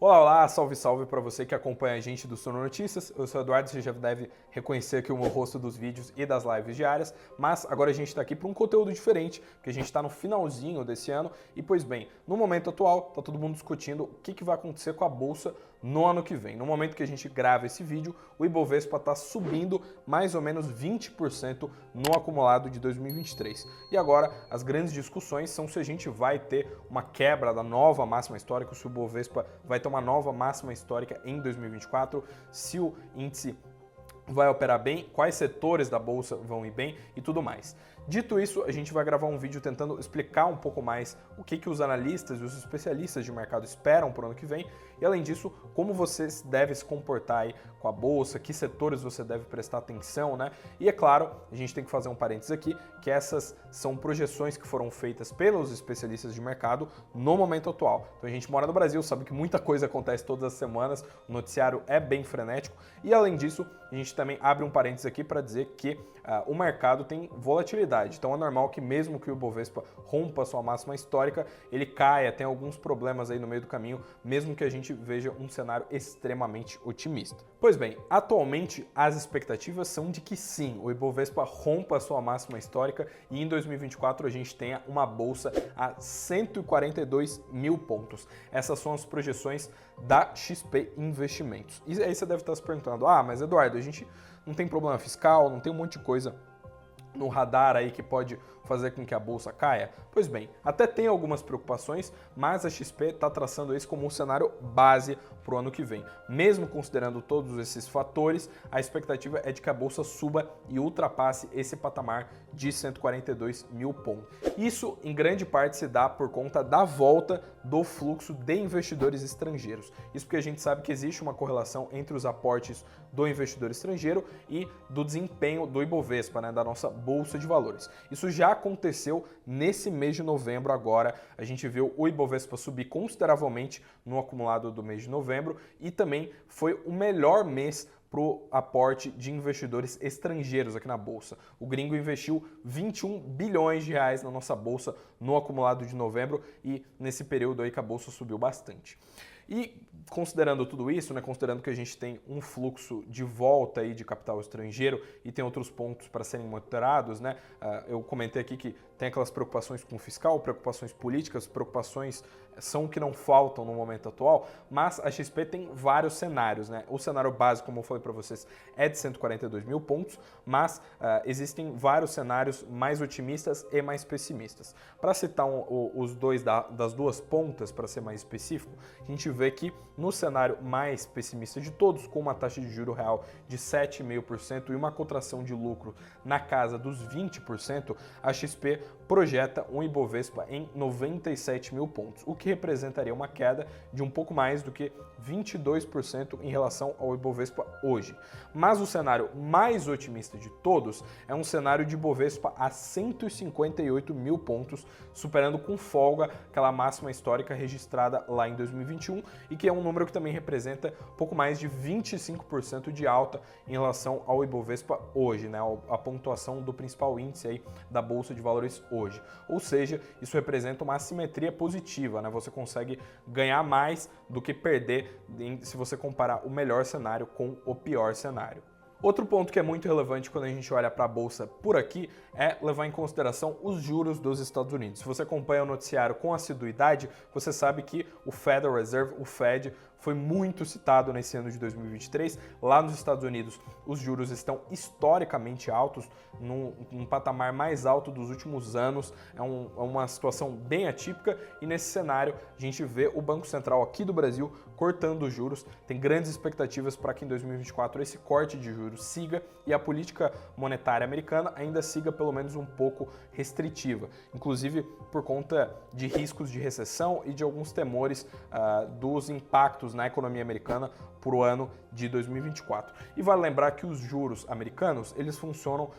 Olá, olá, salve, salve para você que acompanha a gente do Suno Notícias. Eu sou o Eduardo, você já deve reconhecer aqui o meu rosto dos vídeos e das lives diárias, mas agora a gente está aqui para um conteúdo diferente, porque a gente está no finalzinho desse ano e, pois bem, no momento atual, está todo mundo discutindo o que vai acontecer com a Bolsa no ano que vem. No momento que a gente grava esse vídeo, o Ibovespa está subindo mais ou menos 20% no acumulado de 2023. E agora, as grandes discussões são se a gente vai ter uma quebra da nova máxima histórica, se o Ibovespa vai ter uma nova máxima histórica em 2024, se o índice vai operar bem, quais setores da bolsa vão ir bem e tudo mais. Dito isso, a gente vai gravar um vídeo tentando explicar um pouco mais o que os analistas e os especialistas de mercado esperam para o ano que vem e, além disso, como você deve se comportar aí com a bolsa, que setores você deve prestar atenção, né? E, é claro, a gente tem que fazer um parênteses aqui, que essas são projeções que foram feitas pelos especialistas de mercado no momento atual. Então, a gente mora no Brasil, sabe que muita coisa acontece todas as semanas, o noticiário é bem frenético e, além disso, a gente também abre um parênteses aqui para dizer que o mercado tem volatilidade. Então é normal que mesmo que o Ibovespa rompa a sua máxima histórica, ele caia, tem alguns problemas aí no meio do caminho, mesmo que a gente veja um cenário extremamente otimista. Pois bem, atualmente as expectativas são de que sim, o Ibovespa rompa a sua máxima histórica e em 2024 a gente tenha uma bolsa a 142 mil pontos. Essas são as projeções da XP Investimentos. E aí você deve estar se perguntando, mas Eduardo, a gente não tem problema fiscal, não tem um monte de coisa no radar aí que pode fazer com que a bolsa caia? Pois bem, até tem algumas preocupações, mas a XP está traçando isso como um cenário base para o ano que vem. Mesmo considerando todos esses fatores, a expectativa é de que a bolsa suba e ultrapasse esse patamar de 142 mil pontos. Isso, em grande parte, se dá por conta da volta do fluxo de investidores estrangeiros. Isso porque a gente sabe que existe uma correlação entre os aportes do investidor estrangeiro e do desempenho do Ibovespa, né, da nossa bolsa de valores. Isso já aconteceu nesse mês de novembro agora. A gente viu o Ibovespa subir consideravelmente no acumulado do mês de novembro e também foi o melhor mês para o aporte de investidores estrangeiros aqui na Bolsa. O gringo investiu 21 bilhões de reais na nossa Bolsa no acumulado de novembro e nesse período aí que a Bolsa subiu bastante. E considerando tudo isso, né, considerando que a gente tem um fluxo de volta aí de capital estrangeiro e tem outros pontos para serem monitorados, né, eu comentei aqui que tem aquelas preocupações com o fiscal, preocupações políticas, preocupações são que não faltam no momento atual, mas a XP tem vários cenários, né? O cenário básico, como eu falei para vocês, é de 142 mil pontos, mas existem vários cenários mais otimistas e mais pessimistas. Para citar os dois das duas pontas, para ser mais específico, a gente vê que no cenário mais pessimista de todos, com uma taxa de juro real de 7,5% e uma contração de lucro na casa dos 20%, a XP projeta um Ibovespa em 97 mil pontos, o que representaria uma queda de um pouco mais do que 22% em relação ao Ibovespa hoje. Mas o cenário mais otimista de todos é um cenário de Ibovespa a 158 mil pontos, superando com folga aquela máxima histórica registrada lá em 2021 e que é um número que também representa pouco mais de 25% de alta em relação ao Ibovespa hoje, né? A pontuação do principal índice aí da Bolsa de Valores hoje. Ou seja, isso representa uma assimetria positiva, né? Você consegue ganhar mais do que perder se você comparar o melhor cenário com o pior cenário. Outro ponto que é muito relevante quando a gente olha para a Bolsa por aqui é levar em consideração os juros dos Estados Unidos. Se você acompanha o noticiário com assiduidade, você sabe que o Federal Reserve, o Fed, foi muito citado nesse ano de 2023. Lá nos Estados Unidos, os juros estão historicamente altos, num patamar mais alto dos últimos anos. É uma situação bem atípica e nesse cenário a gente vê o Banco Central aqui do Brasil cortando os juros. Tem grandes expectativas para que em 2024 esse corte de juros siga e a política monetária americana ainda siga pelo menos um pouco restritiva, inclusive por conta de riscos de recessão e de alguns temores dos impactos na economia americana para o ano de 2024. E vale lembrar que os juros americanos, eles funcionam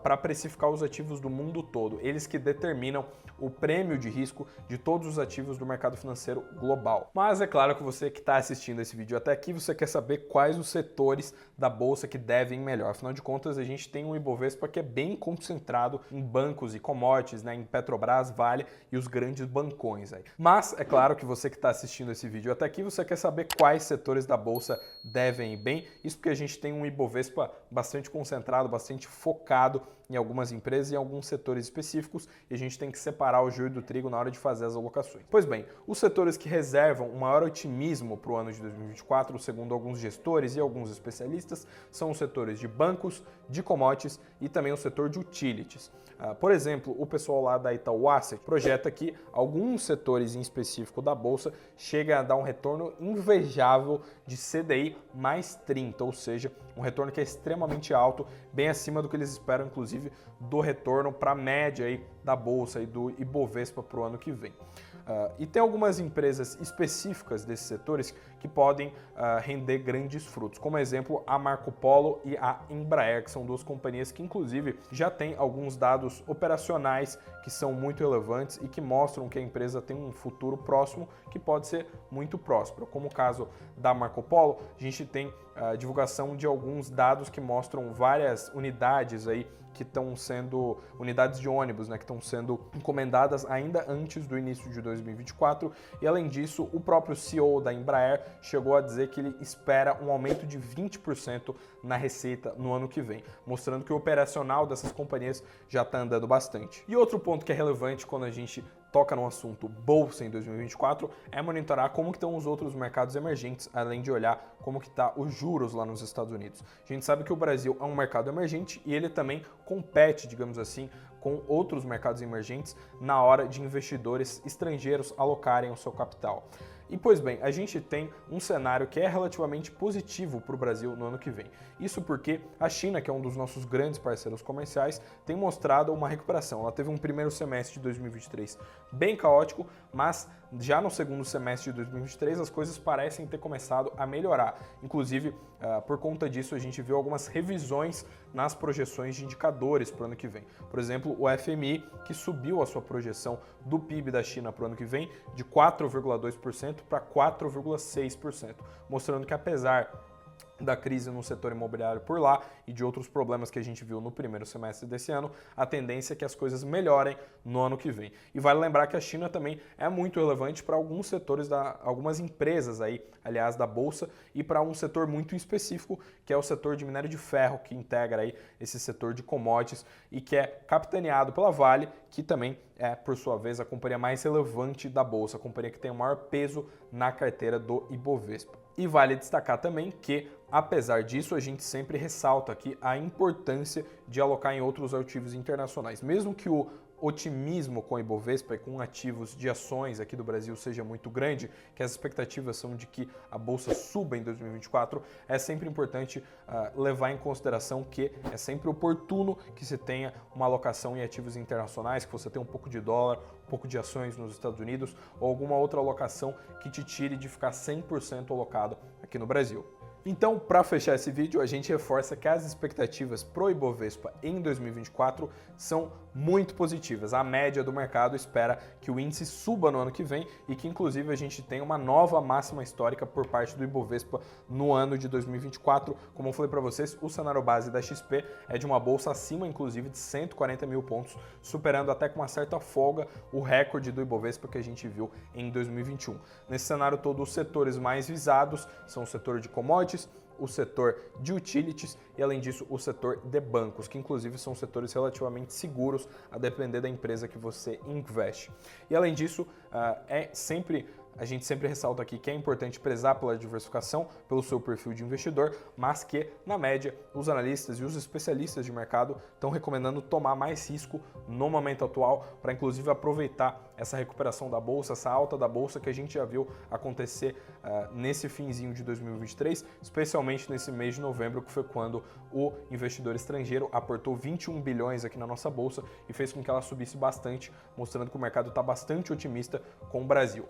para precificar os ativos do mundo todo, eles que determinam o prêmio de risco de todos os ativos do mercado financeiro global. Mas é claro que você que está assistindo esse vídeo até aqui, você quer saber quais os setores da bolsa que devem melhor. Afinal de contas, a gente tem um Ibovespa que é bem concentrado em bancos e commodities, né, em Petrobras, Vale e os grandes bancões aí. Mas é claro que você que está assistindo esse vídeo até aqui, você quer saber saber quais setores da bolsa devem ir bem. Isso porque a gente tem um Ibovespa bastante concentrado, bastante focado em algumas empresas e em alguns setores específicos, e a gente tem que separar o joio do trigo na hora de fazer as alocações. Pois bem, os setores que reservam um maior otimismo para o ano de 2024, segundo alguns gestores e alguns especialistas, são os setores de bancos, de commodities e também o setor de utilities. Por exemplo, o pessoal lá da Itaú Asset projeta que alguns setores em específico da bolsa chegam a dar um retorno invejável de CDI mais 30, ou seja, um retorno que é extremamente alto, bem acima do que eles esperam, inclusive, do retorno para a média aí da bolsa e do Ibovespa para o ano que vem. E tem algumas empresas específicas desses setores que podem render grandes frutos, como exemplo a Marco Polo e a Embraer, que são duas companhias que inclusive já têm alguns dados operacionais que são muito relevantes e que mostram que a empresa tem um futuro próximo que pode ser muito próspero. Como o caso da Marco Polo, a gente tem a divulgação de alguns dados que mostram várias unidades aí que estão sendo unidades de ônibus, né, que estão sendo encomendadas ainda antes do início de 2024, e além disso, o próprio CEO da Embraer chegou a dizer que ele espera um aumento de 20% na receita no ano que vem, mostrando que o operacional dessas companhias já está andando bastante. E outro ponto que é relevante quando a gente toca no assunto bolsa em 2024 é monitorar como que estão os outros mercados emergentes, além de olhar como que está os juros lá nos Estados Unidos. A gente sabe que o Brasil é um mercado emergente e ele também compete, digamos assim, com outros mercados emergentes na hora de investidores estrangeiros alocarem o seu capital. E pois bem, a gente tem um cenário que é relativamente positivo para o Brasil no ano que vem. Isso porque a China, que é um dos nossos grandes parceiros comerciais, tem mostrado uma recuperação. Ela teve um primeiro semestre de 2023 bem caótico, mas já no segundo semestre de 2023 as coisas parecem ter começado a melhorar. Inclusive, por conta disso, a gente viu algumas revisões nas projeções de indicadores para o ano que vem. Por exemplo, o FMI, que subiu a sua projeção do PIB da China para o ano que vem de 4,2% para 4,6%, mostrando que apesar da crise no setor imobiliário por lá e de outros problemas que a gente viu no primeiro semestre desse ano, a tendência é que as coisas melhorem no ano que vem. E vale lembrar que a China também é muito relevante para alguns setores, algumas empresas aí, aliás, da bolsa, e para um setor muito específico, que é o setor de minério de ferro, que integra aí esse setor de commodities e que é capitaneado pela Vale, que também é, por sua vez, a companhia mais relevante da bolsa, a companhia que tem o maior peso na carteira do Ibovespa. E vale destacar também que, apesar disso, a gente sempre ressalta aqui a importância de alocar em outros ativos internacionais. Mesmo que o otimismo com o Ibovespa e com ativos de ações aqui do Brasil seja muito grande, que as expectativas são de que a bolsa suba em 2024, é sempre importante levar em consideração que é sempre oportuno que se tenha uma alocação em ativos internacionais, que você tenha um pouco de dólar, um pouco de ações nos Estados Unidos ou alguma outra alocação que te tire de ficar 100% alocado aqui no Brasil. Então, para fechar esse vídeo, a gente reforça que as expectativas pro Ibovespa em 2024 são muito positivas. A média do mercado espera que o índice suba no ano que vem e que, inclusive, a gente tenha uma nova máxima histórica por parte do Ibovespa no ano de 2024. Como eu falei para vocês, o cenário base da XP é de uma bolsa acima, inclusive, de 140 mil pontos, superando até com uma certa folga o recorde do Ibovespa que a gente viu em 2021. Nesse cenário todo, os setores mais visados são o setor de commodities, o setor de utilities e, além disso, o setor de bancos, que inclusive são setores relativamente seguros a depender da empresa que você investe. E, além disso, a gente sempre ressalta aqui que é importante prezar pela diversificação, pelo seu perfil de investidor, mas que, na média, os analistas e os especialistas de mercado estão recomendando tomar mais risco no momento atual para, inclusive, aproveitar essa recuperação da bolsa, essa alta da bolsa que a gente já viu acontecer nesse finzinho de 2023, especialmente nesse mês de novembro, que foi quando o investidor estrangeiro aportou 21 bilhões aqui na nossa bolsa e fez com que ela subisse bastante, mostrando que o mercado está bastante otimista com o Brasil.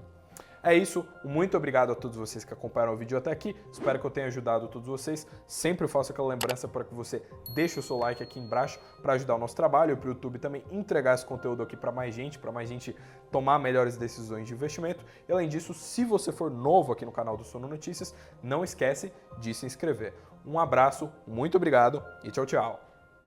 É isso, muito obrigado a todos vocês que acompanharam o vídeo até aqui, espero que eu tenha ajudado todos vocês. Sempre faço aquela lembrança para que você deixe o seu like aqui embaixo para ajudar o nosso trabalho e para o YouTube também entregar esse conteúdo aqui para mais gente tomar melhores decisões de investimento. E além disso, se você for novo aqui no canal do Suno Notícias, não esquece de se inscrever. Um abraço, muito obrigado e tchau, tchau!